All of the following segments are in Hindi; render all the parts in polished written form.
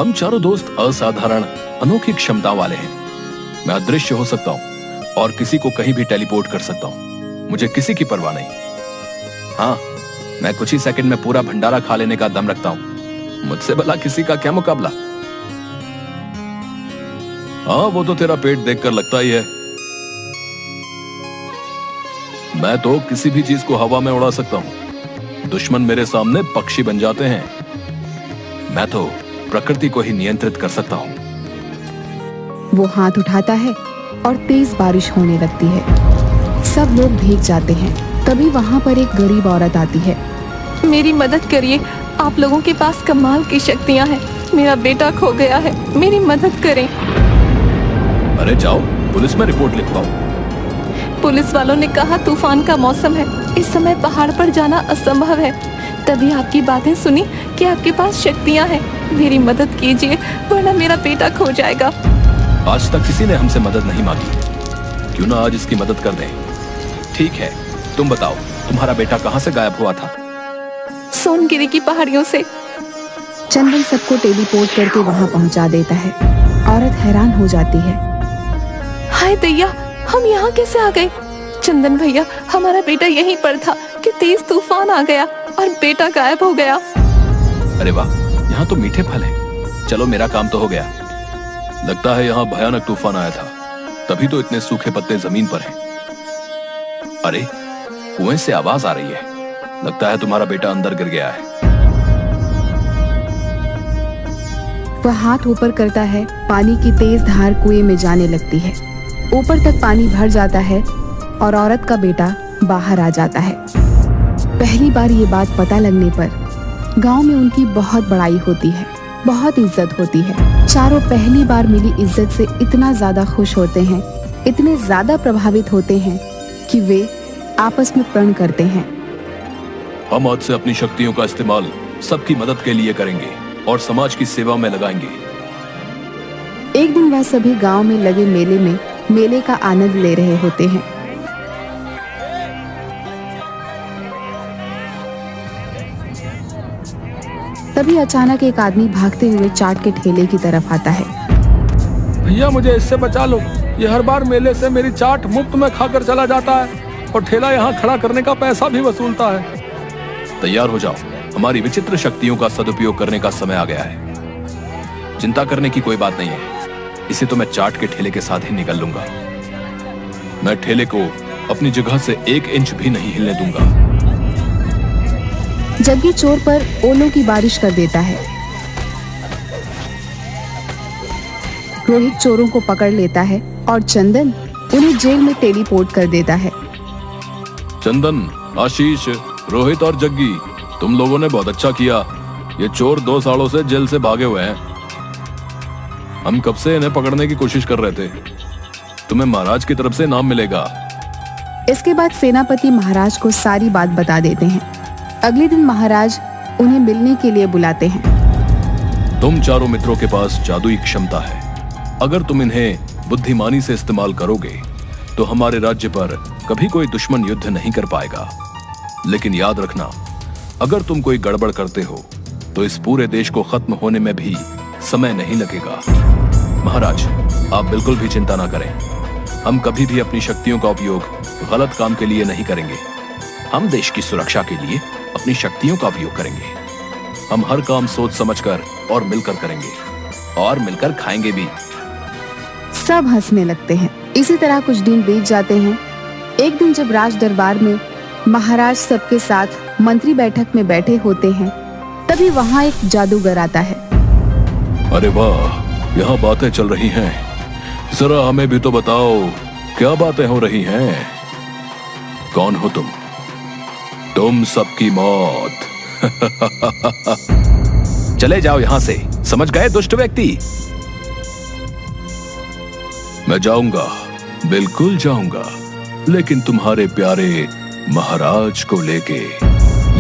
हम चारों दोस्त असाधारण अनोखी क्षमता वाले हैं। मैं अदृश्य हो सकता हूँ और किसी को कहीं भी टेलीपोर्ट कर सकता हूँ। मुझे किसी की परवाह नहीं। हाँ, मैं कुछ ही सेकंड में पूरा भंडारा खा लेने का दम रखता हूँ। मुझसे भला किसी का क्या मुकाबला। हाँ, वो तो तेरा पेट देखकर लगता ही है। मैं तो किसी भी चीज को हवा में उड़ा सकता हूँ। दुश्मन मेरे सामने पक्षी बन जाते हैं। मैं तो प्रकृति को ही नियंत्रित कर सकता हूँ। वो हाथ उठाता है और तेज बारिश होने लगती है। सब लोग भीग जाते हैं। तभी वहाँ पर एक गरीब औरत आती है। मेरी मदद करिए, आप लोगों के पास कमाल की शक्तियाँ हैं। मेरा बेटा खो गया है, मेरी मदद करें। अरे जाओ, पुलिस में रिपोर्ट लिखवाओ। पुलिस वालों ने कहा तूफान का मौसम है, इस समय पहाड़ पर जाना असंभव है। तभी आपकी बातें सुनी कि आपके पास शक्तियाँ हैं। मेरी मदद कीजिए वरना मेरा बेटा खो जाएगा। आज तक किसी ने हमसे मदद नहीं मांगी, क्यों ना आज इसकी मदद कर दें। ठीक है, तुम बताओ, तुम्हारा बेटा कहाँ से गायब हुआ था? सोनगिरी की पहाड़ियों से। चंदन सबको टेलीपोर्ट करके वहाँ पहुँचा देता है। औरत हैरान हो जाती है। हाय दैया, हम यहाँ कैसे आ गए? चंदन भैया, हमारा बेटा यहीं पर था कि तेज तूफान आ गया और बेटा गायब हो गया। अरे वाह, यहाँ तो मीठे फल हैं। चलो, मेरा काम तो हो गया। लगता है यहाँ भयानक तूफान आया था, तभी तो इतने सूखे पत्ते जमीन पर हैं। अरे, कुएं से आवाज आ रही है। लगता है तुम्हारा बेटा अंदर गिर गया है। वह हाथ ऊपर करता है। पानी की तेज धार कुएं में जाने लगती है। ऊपर तक पानी भर जाता है और औरत का बेटा बाहर आ जाता है। पहली बार ये बात पता लगने पर गांव में उनकी बहुत बड़ाई होती है, बहुत इज्जत होती है। चारों पहली बार मिली इज्जत से इतना ज्यादा खुश होते हैं, इतने ज्यादा प्रभावित होते हैं कि वे आपस में प्रण करते हैं। हम आज से अपनी शक्तियों का इस्तेमाल सबकी मदद के लिए करेंगे और समाज की सेवा में लगाएंगे। एक दिन वह सभी गांव में लगे मेले का आनंद ले रहे होते हैं। तभी अचानक एक आदमी भागते हुए चाट के ठेले की तरफ आता है। भैया, मुझे इससे बचा लो। ये हर बार मेले से मेरी चाट मुफ्त में खाकर चला जाता है और ठेला यहाँ खड़ा करने का पैसा भी वसूलता है। तैयार हो जाओ, हमारी विचित्र शक्तियों का सदुपयोग करने का समय आ गया है। चिंता करने की कोई बात नहीं है। इसे तो मैं चाट के ठेले के साथ ही निकल लूंगा। मैं ठेले को अपनी जगह से 1 इंच भी नहीं हिलने दूंगा। जग्गी चोर पर ओलों की बारिश कर देता है। रोहित चोरों को पकड़ लेता है और चंदन उन्हें जेल में टेलीपोर्ट कर देता है। चंदन, आशीष, रोहित और जग्गी, तुम लोगों ने बहुत अच्छा किया। ये चोर 2 सालों से जेल से भागे हुए हैं। हम कब से इन्हें पकड़ने की कोशिश कर रहे थे। तुम्हें महाराज की तरफ से इनाम मिलेगा। इसके बाद सेनापति महाराज को सारी बात बता देते हैं। अगले दिन महाराज उन्हें मिलने के लिए बुलाते हैं। तुम चारों मित्रों के पास जादुई क्षमता है। अगर तुम इन्हें बुद्धिमानी से इस्तेमाल करोगे तो हमारे राज्य पर कभी कोई दुश्मन युद्ध नहीं कर पाएगा। लेकिन याद रखना, अगर तुम कोई गड़बड़ करते हो तो इस पूरे देश को खत्म होने में भी समय नहीं लगेगा। महाराज, आप बिल्कुल भी चिंता ना करें। हम कभी भी अपनी शक्तियों का उपयोग गलत काम के लिए नहीं करेंगे। हम देश की सुरक्षा के लिए अपनी शक्तियों का उपयोग करेंगे। हम हर काम सोच समझकर और मिलकर करेंगे और मिलकर खाएंगे भी। सब हंसने लगते हैं। इसी तरह कुछ दिन बीत जाते हैं। एक दिन जब राज दरबार में महाराज सबके साथ मंत्री बैठक में बैठे होते हैं, तभी वहाँ एक जादूगर आता है। अरे वाह, यहाँ बातें चल रही हैं। जरा हमें भी तो बताओ, क्या बातें हो रही हैं? कौन हो तुम? तुम सबकी मौत। चले जाओ यहाँ से, समझ गए दुष्ट व्यक्ति? मैं जाऊंगा, बिल्कुल जाऊंगा, लेकिन तुम्हारे प्यारे महाराज को लेके।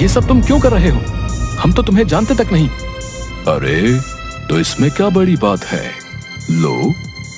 ये सब तुम क्यों कर रहे हो? हम तो तुम्हें जानते तक नहीं। अरे, तो इसमें क्या बड़ी बात है? लो,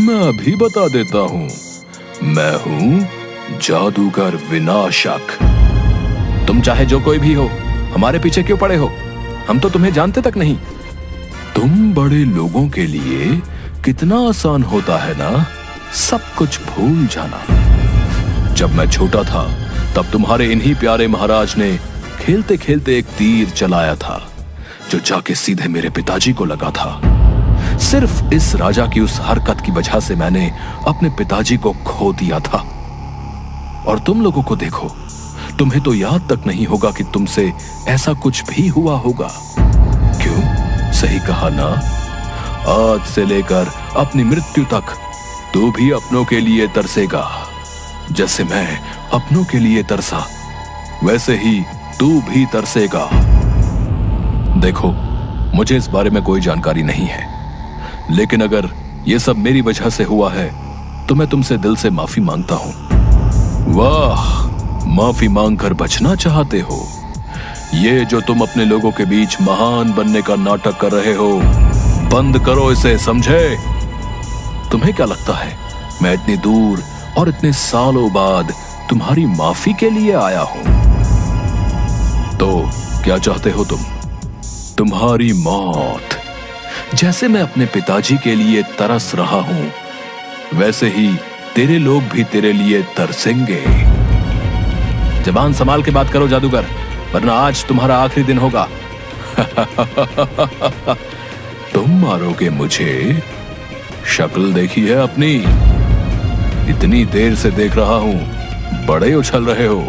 मैं अभी बता देता हूँ। मैं हूँ जादूगर विनाशक। तुम चाहे जो कोई भी हो, हमारे पीछे क्यों पड़े हो? हम तो तुम्हें जानते तक नहीं। तुम बड़े लोगों के लिए कितना आसान होता है ना सब कुछ भूल जाना। जब मैं छोटा था तब तुम्हारे इन्हीं प्यारे महाराज ने खेलते खेलते एक तीर चलाया था जो जाके सीधे मेरे पिताजी को लगा था। सिर्फ इस राजा की उस हरकत की वजह से मैंने अपने पिताजी को खो दिया था। और तुम लोगों को देखो, तुम्हें तो याद तक नहीं होगा कि तुमसे ऐसा कुछ भी हुआ होगा। क्यों? सही कहा ना? आज से लेकर अपनी मृत्यु तक तू भी अपनों के लिए तरसेगा। जैसे मैं अपनों के लिए तरसा, वैसे ही तू भी तरसेगा। देखो, मुझे इस बारे में कोई जानकारी नहीं है, लेकिन अगर यह सब मेरी वजह से हुआ है तो मैं तुमसे दिल से माफी मांगता हूं। वाह, माफी मांगकर बचना चाहते हो? ये जो तुम अपने लोगों के बीच महान बनने का नाटक कर रहे हो, बंद करो इसे, समझे? तुम्हें क्या लगता है मैं इतनी दूर और इतने सालों बाद तुम्हारी माफी के लिए आया हूं? तो क्या चाहते हो तुम? तुम्हारी मौत। जैसे मैं अपने पिताजी के लिए तरस रहा हूं, वैसे ही तेरे लोग भी तेरे लिए तरसेंगे। जबान संभाल के बात करो जादूगर, वरना आज तुम्हारा आखिरी दिन होगा। तुम मारोगे मुझे? शक्ल देखी है अपनी? इतनी देर से देख रहा हूं, बड़े उछल रहे हो।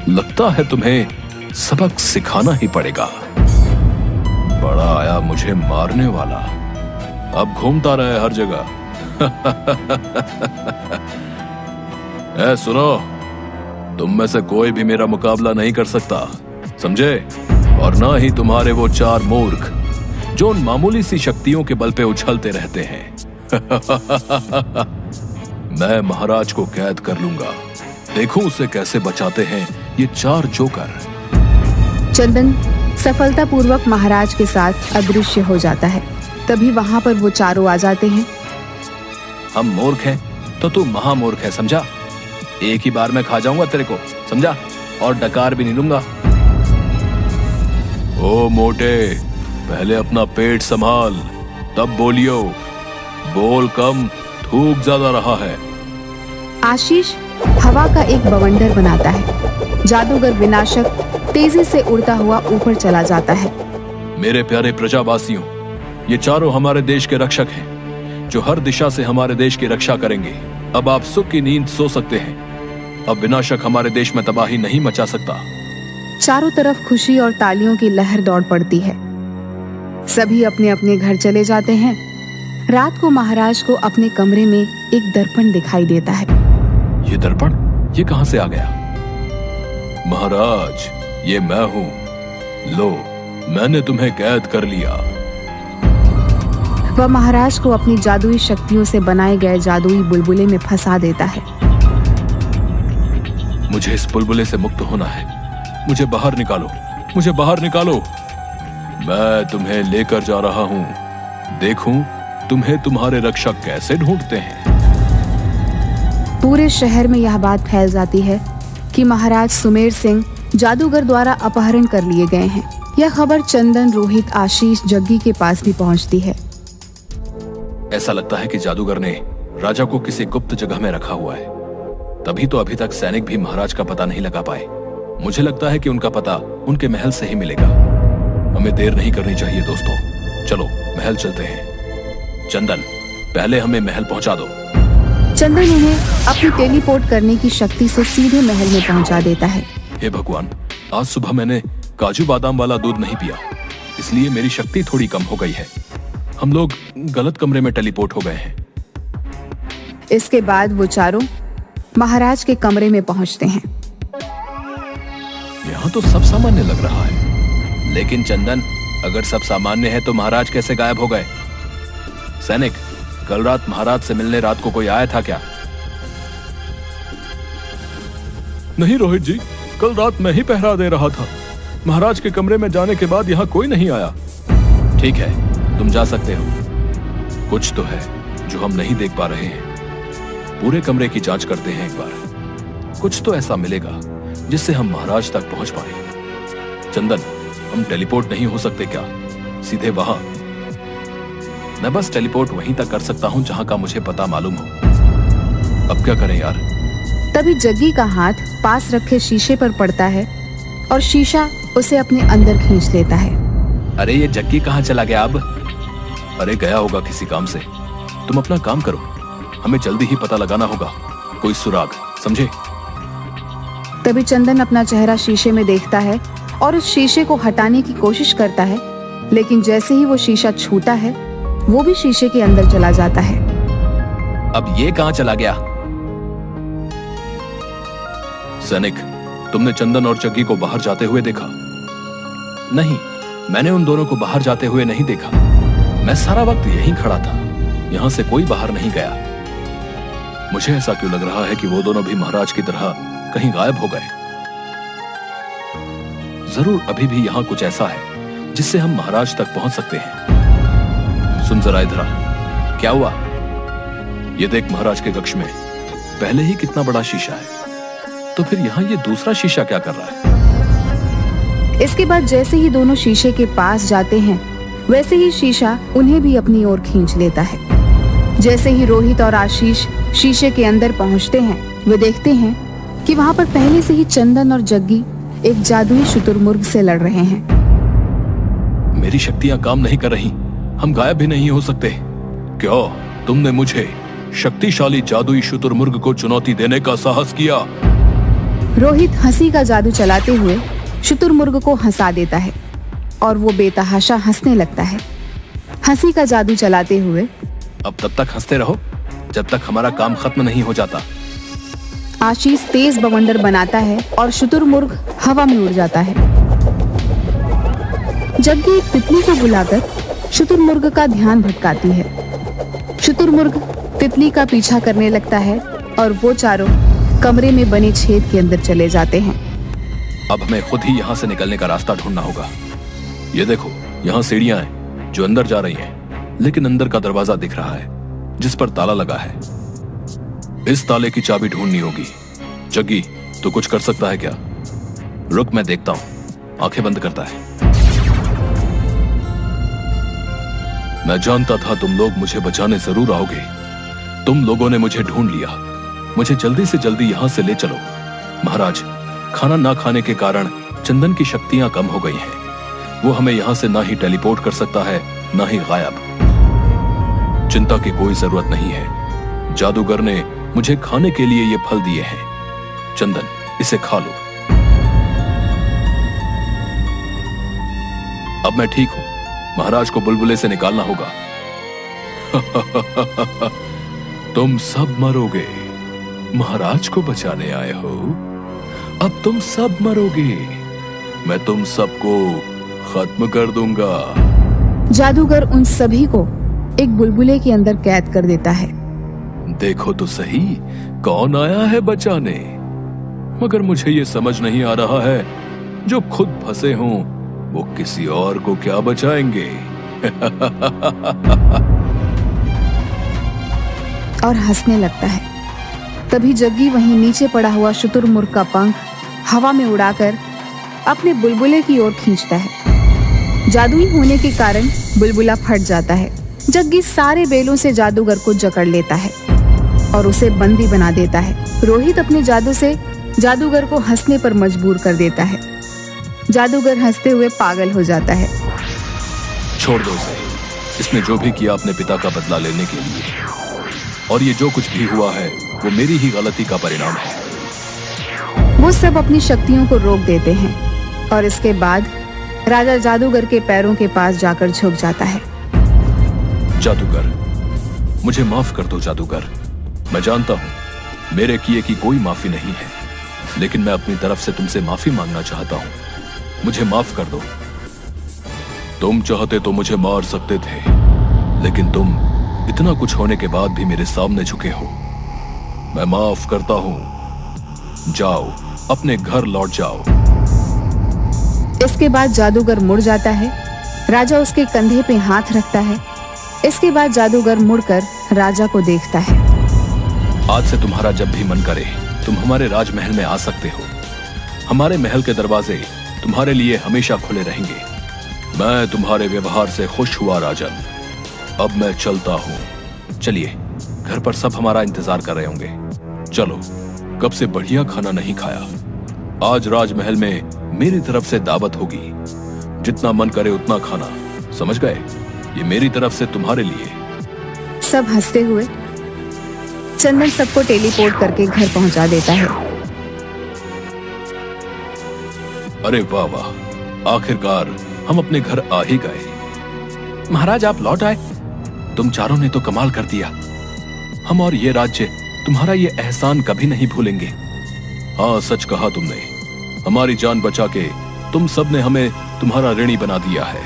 लगता है तुम्हें सबक सिखाना ही पड़ेगा। बड़ा आया मुझे मारने वाला, अब घूमता रहे हर जगह। ऐ सुनो, तुम में से कोई भी मेरा मुकाबला नहीं कर सकता, समझे? और ना ही तुम्हारे वो चार मूर्ख जो उन मामूली सी शक्तियों के बल पे उछलते रहते हैं। मैं महाराज को कैद कर लूंगा, देखूं उसे कैसे बचाते हैं ये चार जोकर। चंदन सफलतापूर्वक महाराज के साथ अदृश्य हो जाता है। तभी वहां पर वो चारों आ जाते हैं। हम मूर्ख हैं तो तू महामूर्ख है, समझा? एक ही बार में खा जाऊंगा तेरे को, समझा? और डकार भी नहीं लूंगा। ओ मोटे, पहले अपना पेट संभाल, तब बोलियो। बोल कम, थूक ज्यादा रहा है। आशीष हवा का एक बवंडर बनाता है। जादूगर विनाशक तेजी से उड़ता हुआ ऊपर चला जाता है। मेरे प्यारे प्रजावासियों, ये चारों हमारे देश के रक्षक हैं, जो हर दिशा से हमारे देश की रक्षा करेंगे। अब आप सुख की नींद सो सकते हैं। अब विनाशक हमारे देश में तबाही नहीं मचा सकता। चारों तरफ खुशी और तालियों की लहर दौड़ पड़ती है। सभी अपने अपने घर चले जाते हैं। रात को महाराज को अपने कमरे में एक दर्पण दिखाई देता है। ये दर्पण, ये कहां से आ गया? महाराज, ये मैं हूं। लो, मैंने तुम्हें कैद कर लिया। वह महाराज को अपनी जादुई शक्तियों से बनाए गए जादुई बुलबुले में फंसा देता है। मुझे इस बुलबुले से मुक्त होना है। मुझे बाहर निकालो, मुझे बाहर निकालो। मैं तुम्हें लेकर जा रहा हूं। देखूं तुम्हें तुम्हारे रक्षक कैसे ढूंढते हैं। पूरे शहर में यह बात फैल जाती है कि महाराज सुमेर सिंह जादूगर द्वारा अपहरण कर लिए गए हैं। यह खबर चंदन, रोहित, आशीष, जग्गी के पास भी पहुंचती है। ऐसा लगता है कि जादूगर ने राजा को किसी गुप्त जगह में रखा हुआ है। तभी तो अभी तक सैनिक भी महाराज का पता नहीं लगा पाए। मुझे लगता है कि उनका पता उनके महल से ही मिलेगा। हमें देर नहीं करनी चाहिए दोस्तों, चलो महल चलते हैं। चंदन, पहले हमें महल पहुंचा दो। चंदन उन्हें अपनी टेलीपोर्ट करने की शक्ति से सीधे महल में पहुंचा देता है। हे भगवान, आज सुबह मैंने काजू बादाम वाला दूध नहीं पिया, इसलिए मेरी शक्ति थोड़ी कम हो गई है। हम लोग गलत कमरे में टेलीपोर्ट हो गए हैं। इसके बाद वो चारों महाराज के कमरे में पहुंचते हैं। यहाँ तो सब सामान्य लग रहा है, लेकिन चंदन, अगर सब सामान्य है तो महाराज कैसे गायब हो गए? सैनिक, कल रात महाराज से मिलने रात को कोई आया था क्या? नहीं रोहित जी, कल रात मैं ही पहरा दे रहा था। महाराज के कमरे में जाने के बाद यहाँ कोई नहीं आया। ठीक है, तुम जा सकते हो। कुछ तो है जो हम नहीं देख पा रहे हैं। पूरे कमरे की जांच करते हैं एक बार। कुछ तो ऐसा मिलेगा जिससे हम महाराज तक पहुंच पाए। चंदन, हम टेलीपोर्ट नहीं हो सकते क्या? सीधे वहां। मैं बस टेलीपोर्ट वहीं तक कर सकता हूँ जहाँ का मुझे पता मालूम हो। अब क्या करें यार? तभी जग्गी का हाथ पास रखे शीशे पर पड़ता है और शीशा उसे अपने अंदर खींच लेता है। अरे ये जग्गी कहाँ चला गया अब? अरे गया होगा किसी काम से। तुम अपना काम करो, हमें जल्दी ही पता लगाना होगा कोई सुराग, समझे? तभी चंदन अपना चेहरा शीशे में देखता है और उस शीशे को हटाने की कोशिश करता है, लेकिन जैसे ही वो शीशा छूता है वो भी शीशे के अंदर चला जाता है। अब ये कहाँ चला गया? सैनिक, तुमने चंदन और जग्गी को बाहर जाते हुए देखा? नहीं, मैंने उन दोनों को बाहर जाते हुए नहीं देखा। मैं सारा वक्त यहीं खड़ा था, यहां से कोई बाहर नहीं गया। मुझे ऐसा क्यों लग रहा है कि वो दोनों भी महाराज की तरह कहीं गायब हो गए। जरूर अभी भी यहां कुछ ऐसा है जिससे हम महाराज तक पहुंच सकते हैं। सुन जरा इधर आ, क्या हुआ? ये देख महाराज के कक्ष में पहले ही कितना बड़ा शीशा है, तो फिर यहाँ ये दूसरा शीशा क्या कर रहा है? इसके बाद जैसे ही दोनों शीशे के पास जाते हैं वैसे ही शीशा उन्हें भी अपनी ओर खींच लेता है। जैसे ही रोहित और आशीष शीशे के अंदर पहुंचते हैं वे देखते हैं कि वहां पर पहले से ही चंदन और जग्गी एक जादुई शुतुरमुर्ग से लड़ रहे हैं। मेरी शक्तियां काम नहीं कर रही, हम गायब भी नहीं हो सकते। क्या तुमने मुझे शक्तिशाली जादुई शुतुरमुर्ग को चुनौती देने का साहस किया? रोहित हंसी का जादू चलाते हुए शुतुरमुर्ग को हंसा देता है और वो बेतहाशा हंसने लगता है। हंसी का जादू चलाते हुए अब तब तक हंसते रहो जब तक हमारा काम खत्म नहीं हो जाता। आशीष तेज बवंडर बनाता है और शुतुरमुर्ग हवा में उड़ जाता है। जग्गी एक तितली को बुलाकर शुतुरमुर्ग का ध्यान भटकाती है। शुतुरमुर्ग तितली का पीछा करने लगता है और वो चारों कमरे में बने छेद के अंदर चले जाते हैं। अब हमें खुद ही यहाँ से निकलने का रास्ता ढूंढना होगा। ये देखो, यहाँ सीढ़ियां हैं जो अंदर जा रही हैं, लेकिन अंदर का दरवाजा दिख रहा है जिस पर ताला लगा है। इस ताले की चाबी ढूंढनी होगी। जग्गी, तू कुछ कर सकता है क्या? रुक, मैं देखता हूं। आंखें बंद करता है। मैं जानता था तुम लोग मुझे बचाने जरूर आओगे। तुम लोगों ने मुझे ढूंढ लिया। मुझे जल्दी से जल्दी यहां से ले चलो। महाराज, खाना ना खाने के कारण चंदन की शक्तियां कम हो गई हैं। वो हमें यहां से ना ही टेलीपोर्ट कर सकता है, ना ही गायब। चिंता की कोई जरूरत नहीं है। जादूगर ने मुझे खाने के लिए ये फल दिए हैं। चंदन, इसे खा लो। अब मैं ठीक हूं। महाराज को बुलबुले से निकालना होगा। तुम सब मरोगे। महाराज को बचाने आए हो, अब तुम सब मरोगे। मैं तुम सबको खत्म कर दूंगा। जादूगर उन सभी को एक बुलबुले के अंदर कैद कर देता है। देखो तो सही, कौन आया है बचाने। मगर मुझे ये समझ नहीं आ रहा है, जो खुद फंसे हों वो किसी और को क्या बचाएंगे। और हंसने लगता है। तभी जग्गी वहीं नीचे पड़ा हुआ शुतुरमुर्ग का पंख हवा में उड़ाकर अपने बुलबुले की ओर खींचता है। जादुई होने के कारण बुलबुला फट जाता है। जग्गी सारे बेलों से जादूगर को जकड़ लेता है और उसे बंदी बना देता है। रोहित अपने जादू से जादूगर को हंसने पर मजबूर कर देता है। जादूगर हंसते हुए पागल हो जाता है। छोड़ दो उसे। इसने जो भी किया अपने पिता का बदला लेने के लिए, और ये जो कुछ भी हुआ है वो मेरी ही गलती का परिणाम है। वो सब अपनी शक्तियों को रोक देते हैं और इसके बाद राजा जादूगर के पैरों के पास जाकर झुक जाता है। जादूगर, मुझे माफ कर दो जादूगर। मैं जानता हूं मेरे किए की कोई माफी नहीं है, लेकिन मैं अपनी तरफ से तुमसे माफी मांगना चाहता हूं। मुझे माफ कर दो। तुम चाहते तो मुझे मार सकते थे, लेकिन तुम इतना कुछ होने के बाद भी मेरे सामने झुके हो। मैं माफ करता हूं। जाओ, अपने घर लौट जाओ। इसके बाद जादूगर मुड़ जाता है। राजा उसके कंधे पे हाथ रखता है। इसके बाद जादूगर मुड़कर राजा को देखता है। आज से तुम्हारा जब भी मन करे तुम हमारे राजमहल में आ सकते हो। हमारे महल के दरवाजे तुम्हारे लिए हमेशा खुले रहेंगे। मैं तुम्हारे व्यवहार से खुश हुआ राजन। अब मैं चलता हूँ। चलिए, घर पर सब हमारा इंतजार कर रहे होंगे। चलो, कब से बढ़िया खाना नहीं खाया। आज राजमहल में मेरी तरफ से दावत होगी। जितना मन करे उतना खाना, समझ गए? ये मेरी तरफ से तुम्हारे लिए। सब हंसते हुए चंदन सबको टेलीपोर्ट करके घर पहुंचा देता है। अरे वाह वाह, आखिरकार हम अपने घर आ ही गए। महाराज, आप लौट आए। तुम चारों ने तो कमाल कर दिया। हम और ये राज्य तुम्हारा ये एहसान कभी नहीं भूलेंगे। हाँ, सच कहा तुमने। हमारी जान बचा के तुम सब ने हमें तुम्हारा ऋणी बना दिया है।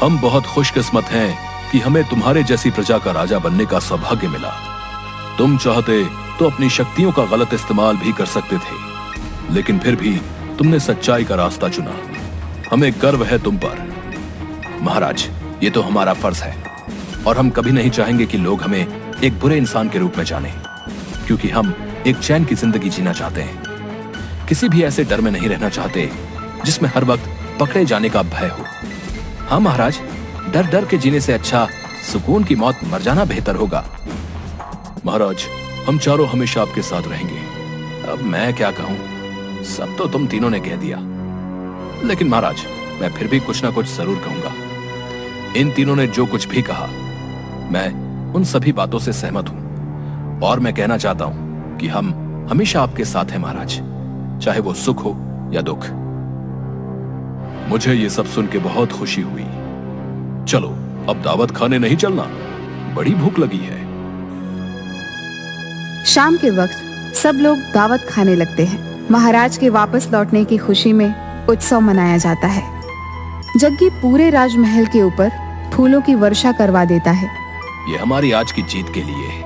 हम बहुत खुशकिस्मत हैं कि हमें तुम्हारे जैसी प्रजा का राजा बनने का सौभाग्य मिला। तुम चाहते तो अपनी शक्तियों का गलत इस्तेमाल भी कर सकते थे, लेकिन फिर भी तुमने सच्चाई का रास्ता चुना। हमें गर्व है तुम पर। महाराज, ये तो हमारा फर्ज है और हम कभी नहीं चाहेंगे कि लोग हमें एक बुरे इंसान के रूप में जानें, क्योंकि हम एक चैन की जिंदगी जीना चाहते हैं। किसी भी ऐसे डर में नहीं रहना चाहते जिसमें हर वक्त पकड़े जाने का भय हो। हाँ महाराज, डर डर के जीने से अच्छा सुकून की मौत मर जाना बेहतर होगा। महाराज, हम चारों हमेशा आपके साथ रहेंगे। अब मैं क्या कहूं, सब तो तुम तीनों ने कह दिया। लेकिन महाराज, मैं फिर भी कुछ ना कुछ जरूर कहूंगा। इन तीनों ने जो कुछ भी कहा, मैं उन सभी बातों से सहमत हूं और मैं कहना चाहता हूं कि हम हमेशा आपके साथ हैं महाराज, चाहे वो सुख हो या दुख। मुझे ये सब सुन के बहुत खुशी हुई। चलो, अब दावत खाने नहीं चलना, बड़ी भूख लगी है। शाम के वक्त सब लोग दावत खाने लगते हैं। महाराज के वापस लौटने की खुशी में उत्सव मनाया जाता है। जग्गी पूरे राजमहल के ऊपर फूलों की वर्षा करवा देता है। ये हमारी आज की जीत के लिए